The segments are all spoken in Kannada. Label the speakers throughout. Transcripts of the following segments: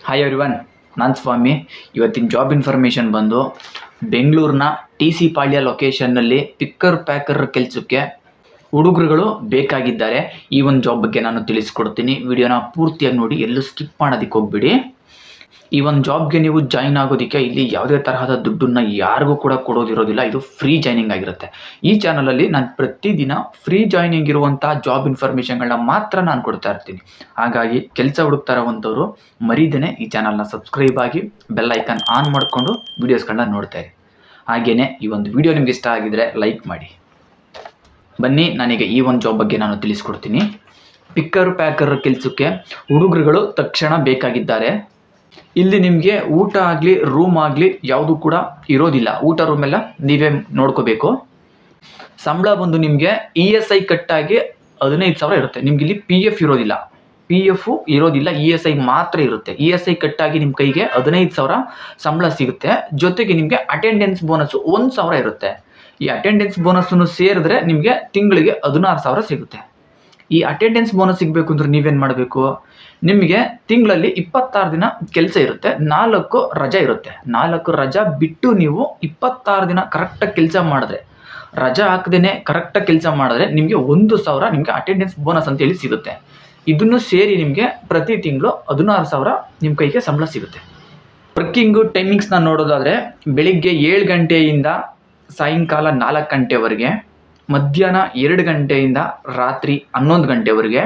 Speaker 1: ಹಾಯ್ ಎವ್ರಿವನ್, ನಾನು ಸ್ವಾಮಿ. ಇವತ್ತಿನ ಜಾಬ್ ಇನ್ಫಾರ್ಮೇಷನ್ ಬಂದು ಬೆಂಗಳೂರಿನ TC ಪಾಳ್ಯ ಲೊಕೇಶನ್ನಲ್ಲಿ ಪಿಕ್ಕರ್ ಪ್ಯಾಕರ್ ಕೆಲಸಕ್ಕೆ ಹುಡುಗರುಗಳು ಬೇಕಾಗಿದ್ದಾರೆ. ಈ ಒಂದು ಜಾಬ್ ಬಗ್ಗೆ ನಾನು ತಿಳಿಸ್ಕೊಡ್ತೀನಿ. ವಿಡಿಯೋನ ಪೂರ್ತಿಯಾಗಿ ನೋಡಿ, ಎಲ್ಲೂ ಸ್ಕಿಪ್ ಮಾಡೋದಕ್ಕೆ ಹೋಗ್ಬಿಡಿ. ಈ ಒಂದು ಜಾಬ್ಗೆ ನೀವು ಜಾಯಿನ್ ಆಗೋದಕ್ಕೆ ಇಲ್ಲಿ ಯಾವುದೇ ತರಹದ ದುಡ್ಡನ್ನು ಯಾರಿಗೂ ಕೂಡ ಕೊಡೋದಿರೋದಿಲ್ಲ. ಇದು ಫ್ರೀ ಜಾಯ್ನಿಂಗ್ ಆಗಿರುತ್ತೆ. ಈ ಚಾನಲಲ್ಲಿ ನಾನು ಪ್ರತಿದಿನ ಫ್ರೀ ಜಾಯ್ನಿಂಗ್ ಇರುವಂಥ ಜಾಬ್ ಇನ್ಫಾರ್ಮೇಷನ್ಗಳನ್ನ ಮಾತ್ರ ನಾನು ಕೊಡ್ತಾ ಇರ್ತೀನಿ. ಹಾಗಾಗಿ ಕೆಲಸ ಹುಡುಕ್ತಾ ಇರೋವಂಥವ್ರು ಮರೀದೇನೆ ಈ ಚಾನಲ್ನ ಸಬ್ಸ್ಕ್ರೈಬ್ ಆಗಿ ಬೆಲ್ ಐಕಾನ್ ಆನ್ ಮಾಡಿಕೊಂಡು ವೀಡಿಯೋಸ್ಗಳನ್ನ ನೋಡ್ತಾ ಇರಿ. ಹಾಗೆಯೇ ಈ ಒಂದು ವಿಡಿಯೋ ನಿಮ್ಗೆ ಇಷ್ಟ ಆಗಿದ್ರೆ ಲೈಕ್ ಮಾಡಿ. ಬನ್ನಿ, ನನಗೆ ಈ ಒಂದು ಜಾಬ್ ಬಗ್ಗೆ ನಾನು ತಿಳಿಸ್ಕೊಡ್ತೀನಿ. ಪಿಕ್ಕರ್ ಪ್ಯಾಕರ್ ಕೆಲಸಕ್ಕೆ ಹುಡುಗರುಗಳು ತಕ್ಷಣ ಬೇಕಾಗಿದ್ದಾರೆ. ಇಲ್ಲಿ ನಿಮಗೆ ಊಟ ಆಗಲಿ ರೂಮ್ ಆಗಲಿ ಯಾವುದು ಕೂಡ ಇರೋದಿಲ್ಲ. ಊಟ ರೂಮ್ ಎಲ್ಲ ನೀವೇ ನೋಡ್ಕೋಬೇಕು. ಸಂಬಳ ಬಂದು ನಿಮಗೆ ESI ಕಟ್ಟಾಗಿ 15,000 ಇರುತ್ತೆ. ನಿಮ್ಗೆ ಇಲ್ಲಿ PF ಇರೋದಿಲ್ಲ, ESI ಮಾತ್ರ ಇರುತ್ತೆ. ESI ಕಟ್ಟಾಗಿ ನಿಮ್ಮ ಕೈಗೆ 15,000 ಸಂಬಳ ಸಿಗುತ್ತೆ. ಜೊತೆಗೆ ನಿಮಗೆ ಅಟೆಂಡೆನ್ಸ್ ಬೋನಸ್ಸು 1,000 ಇರುತ್ತೆ. ಈ ಅಟೆಂಡೆನ್ಸ್ ಬೋನಸ್ಸನ್ನು ಸೇರಿದ್ರೆ ನಿಮಗೆ ತಿಂಗಳಿಗೆ 16,000 ಸಿಗುತ್ತೆ. ಈ ಅಟೆಂಡೆನ್ಸ್ ಬೋನಸ್ ಸಿಗಬೇಕು ಅಂದ್ರೆ ನೀವೇನು ಮಾಡಬೇಕು? ನಿಮಗೆ ತಿಂಗಳಲ್ಲಿ 26 ದಿನ ಕೆಲಸ ಇರುತ್ತೆ, 4 ರಜಾ ಇರುತ್ತೆ. 4 ರಜಾ ಬಿಟ್ಟು ನೀವು 26 ದಿನ ಕರೆಕ್ಟಾಗಿ ಕೆಲಸ ಮಾಡಿದ್ರೆ, ರಜಾ ಹಾಕದೇನೆ ಕರೆಕ್ಟಾಗಿ ಕೆಲಸ ಮಾಡಿದ್ರೆ ನಿಮಗೆ 1,000 ನಿಮಗೆ ಅಟೆಂಡೆನ್ಸ್ ಬೋನಸ್ ಅಂತೇಳಿ ಸಿಗುತ್ತೆ. ಇದನ್ನು ಸೇರಿ ನಿಮಗೆ ಪ್ರತಿ ತಿಂಗಳು 16,000 ನಿಮ್ಮ ಕೈಗೆ ಸಂಬಳ ಸಿಗುತ್ತೆ. ವರ್ಕಿಂಗು ಟೈಮಿಂಗ್ಸ್ನ ನೋಡೋದಾದರೆ ಬೆಳಿಗ್ಗೆ 7 ಗಂಟೆಯಿಂದ ಸಾಯಂಕಾಲ 4 ಗಂಟೆವರೆಗೆ, ಮಧ್ಯಾಹ್ನ 2 ಗಂಟೆಯಿಂದ ರಾತ್ರಿ 11 ಗಂಟೆವರೆಗೆ,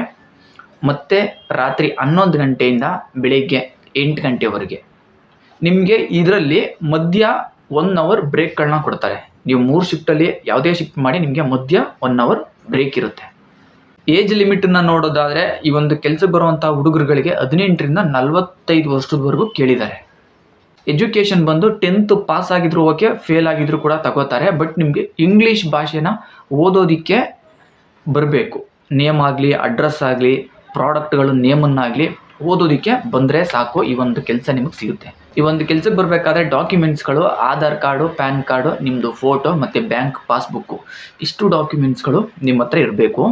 Speaker 1: ಮತ್ತು ರಾತ್ರಿ 11 ಗಂಟೆಯಿಂದ ಬೆಳಿಗ್ಗೆ 8 ಗಂಟೆವರೆಗೆ. ನಿಮಗೆ ಇದರಲ್ಲಿ ಮಧ್ಯ 1 ಅವರ್ ಬ್ರೇಕ್ಗಳನ್ನ ಕೊಡ್ತಾರೆ. ನೀವು 3 ಶಿಫ್ಟಲ್ಲಿ ಯಾವುದೇ ಶಿಫ್ಟ್ ಮಾಡಿ ನಿಮಗೆ ಮಧ್ಯ 1 ಅವರ್ ಬ್ರೇಕ್ ಇರುತ್ತೆ. ಏಜ್ ಲಿಮಿಟನ್ನು ನೋಡೋದಾದರೆ ಈ ಒಂದು ಕೆಲಸಕ್ಕೆ ಬರುವಂಥ ಹುಡುಗರುಗಳಿಗೆ 18ರಿಂದ 45 ವರ್ಷದವರೆಗೂ ಕೇಳಿದ್ದಾರೆ. ಎಜುಕೇಷನ್ ಬಂದು 10th ಪಾಸ್ ಆಗಿದ್ರು ಓಕೆ, ಫೇಲ್ ಆಗಿದ್ರು ಕೂಡ ತಗೋತಾರೆ. ಬಟ್ ನಿಮಗೆ ಇಂಗ್ಲೀಷ್ ಭಾಷೆನ ಓದೋದಕ್ಕೆ ಬರಬೇಕು. ನೇಮ್ ಆಗಲಿ, ಅಡ್ರೆಸ್ ಆಗಲಿ, ಪ್ರಾಡಕ್ಟ್ಗಳು ನೇಮನ್ನಾಗಲಿ ಓದೋದಕ್ಕೆ ಬಂದರೆ ಸಾಕು, ಈ ಒಂದು ಕೆಲಸ ನಿಮಗೆ ಸಿಗುತ್ತೆ. ಈ ಒಂದು ಕೆಲಸಕ್ಕೆ ಬರಬೇಕಾದ್ರೆ ಡಾಕ್ಯುಮೆಂಟ್ಸ್ಗಳು ಆಧಾರ್ ಕಾರ್ಡು, ಪ್ಯಾನ್ ಕಾರ್ಡು, ನಿಮ್ಮದು ಫೋಟೋ ಮತ್ತು ಬ್ಯಾಂಕ್ ಪಾಸ್ಬುಕ್ಕು, ಇಷ್ಟು ಡಾಕ್ಯುಮೆಂಟ್ಸ್ಗಳು ನಿಮ್ಮ ಹತ್ರ ಇರಬೇಕು.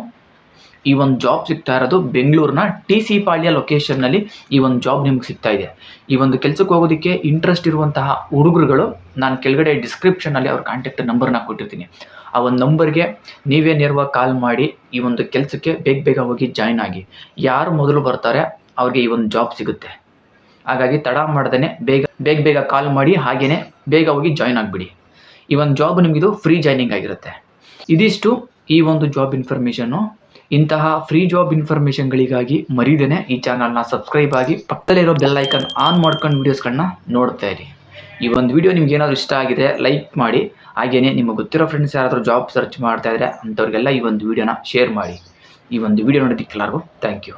Speaker 1: ಈ ಒಂದು ಜಾಬ್ ಸಿಗ್ತಾ ಇರೋದು ಬೆಂಗಳೂರಿನ TC ಪಾಳ್ಯ ಲೊಕೇಶನ್ನಲ್ಲಿ ಈ ಒಂದು ಜಾಬ್ ನಿಮ್ಗೆ ಸಿಗ್ತಾ ಇದೆ. ಈ ಒಂದು ಕೆಲಸಕ್ಕೆ ಹೋಗೋದಕ್ಕೆ ಇಂಟ್ರೆಸ್ಟ್ ಇರುವಂತಹ ಹುಡುಗರುಗಳು ನಾನು ಕೆಳಗಡೆ ಡಿಸ್ಕ್ರಿಪ್ಷನಲ್ಲಿ ಅವ್ರ ಕಾಂಟ್ಯಾಕ್ಟ್ ನಂಬರ್ನ ಕೊಟ್ಟಿರ್ತೀನಿ. ಆ ಒಂದು ನಂಬರ್ಗೆ ನೀವೇ ನೇರವಾಗಿ ಕಾಲ್ ಮಾಡಿ ಈ ಒಂದು ಕೆಲಸಕ್ಕೆ ಬೇಗ ಹೋಗಿ ಜಾಯ್ನ್ ಆಗಿ. ಯಾರು ಮೊದಲು ಬರ್ತಾರೆ ಅವ್ರಿಗೆ ಈ ಒಂದು ಜಾಬ್ ಸಿಗುತ್ತೆ. ಹಾಗಾಗಿ ತಡ ಮಾಡ್ದೇ ಬೇಗ ಕಾಲ್ ಮಾಡಿ, ಹಾಗೆಯೇ ಬೇಗ ಹೋಗಿ ಜಾಯ್ನ್ ಆಗಿಬಿಡಿ. ಈ ಒಂದು ಜಾಬ್ ನಿಮಗಿದು ಫ್ರೀ ಜಾಯ್ನಿಂಗ್ ಆಗಿರುತ್ತೆ. ಇದಿಷ್ಟು ಈ ಒಂದು ಜಾಬ್ ಇನ್ಫಾರ್ಮೇಷನ್ನು. ಇಂತಹ ಫ್ರೀ ಜಾಬ್ ಇನ್ಫಾರ್ಮೇಷನ್ಗಳಿಗಾಗಿ ಮರೀದೇನೆ ಈ ಚಾನಲ್ನ ಸಬ್ಸ್ಕ್ರೈಬ್ ಆಗಿ ಪಕ್ಕದಲ್ಲಿರೋ ಬೆಲ್ ಐಕನ್ ಆನ್ ಮಾಡ್ಕೊಂಡು ವೀಡಿಯೋಸ್ಗಳನ್ನ ನೋಡ್ತಾ ಇರಿ. ಈ ಒಂದು ವಿಡಿಯೋ ನಿಮ್ಗೆ ಏನಾದರೂ ಇಷ್ಟ ಆಗಿದೆ ಲೈಕ್ ಮಾಡಿ. ಹಾಗೆಯೇ ನಿಮಗೆ ಗೊತ್ತಿರೋ ಫ್ರೆಂಡ್ಸ್ ಯಾರಾದರೂ ಜಾಬ್ ಸರ್ಚ್ ಮಾಡ್ತಾ ಇದ್ರೆ ಅಂಥವ್ರಿಗೆಲ್ಲ ಈ ಒಂದು ವಿಡಿಯೋನ ಶೇರ್ ಮಾಡಿ. ಈ ಒಂದು ವಿಡಿಯೋ ನೋಡೋದಕ್ಕೆ ಎಲ್ಲರಿಗೂ ಥ್ಯಾಂಕ್ ಯು.